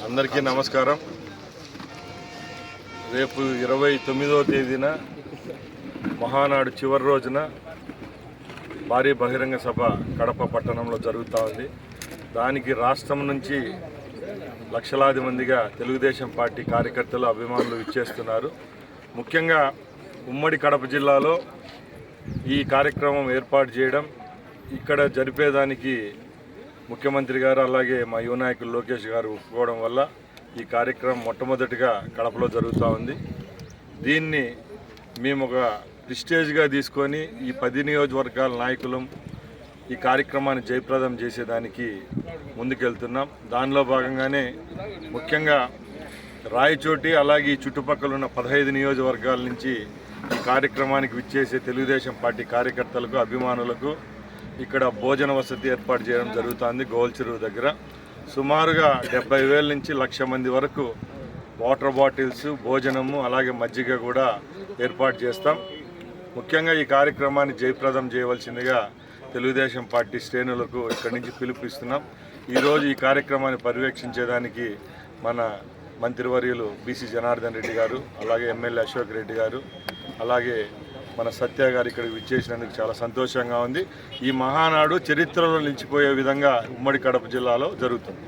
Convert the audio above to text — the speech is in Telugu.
అందరికీ నమస్కారం. రేపు 29వ తేదీన మహానాడు చివరి రోజున భారీ బహిరంగ సభ కడప పట్టణంలో జరుగుతూ ఉంది. దానికి రాష్ట్రం నుంచి లక్షలాది మందిగా తెలుగుదేశం పార్టీ కార్యకర్తలు అభిమానులు ఇచ్చేస్తున్నారు. ముఖ్యంగా ఉమ్మడి కడప జిల్లాలో ఈ కార్యక్రమం ఏర్పాటు చేయడం, ఇక్కడ జరిపేదానికి ముఖ్యమంత్రి గారు అలాగే మా యువ నాయకులు లోకేష్ గారు ఒప్పుకోవడం వల్ల ఈ కార్యక్రమం మొట్టమొదటిగా కడపలో జరుగుతూ ఉంది. దీన్ని మేము ఒక ప్రిస్టేజ్గా తీసుకొని ఈ 10 నియోజకవర్గాల నాయకులం ఈ కార్యక్రమాన్ని జయప్రదం చేసేదానికి ముందుకెళ్తున్నాం. దానిలో భాగంగానే ముఖ్యంగా రాయచోటి అలాగే ఈ చుట్టుపక్కల ఉన్న 15 నియోజకవర్గాల నుంచి ఈ కార్యక్రమానికి విచ్చేసే తెలుగుదేశం పార్టీ కార్యకర్తలకు అభిమానులకు ఇక్కడ భోజన వసతి ఏర్పాటు చేయడం జరుగుతుంది. గోల్ చెరువు దగ్గర సుమారుగా 70,000 నుంచి 1,00,000 మంది వరకు వాటర్ బాటిల్స్, భోజనము అలాగే మజ్జిగ కూడా ఏర్పాటు చేస్తాం. ముఖ్యంగా ఈ కార్యక్రమాన్ని జయప్రదం చేయవలసిందిగా తెలుగుదేశం పార్టీ శ్రేణులకు ఇక్కడి నుంచి పిలుపునిస్తున్నాం. ఈరోజు ఈ కార్యక్రమాన్ని పర్యవేక్షించేదానికి మన మంత్రివర్యులు బీసీ జనార్దన్ రెడ్డి గారు, అలాగే ఎమ్మెల్యే అశోక్ రెడ్డి గారు, అలాగే మన సత్య గారు ఇక్కడికి విచ్చేసినందుకు చాలా సంతోషంగా ఉంది. ఈ మహానాడు చరిత్రలో నిలిచిపోయే విధంగా ఉమ్మడి కడప జిల్లాలో జరుగుతుంది.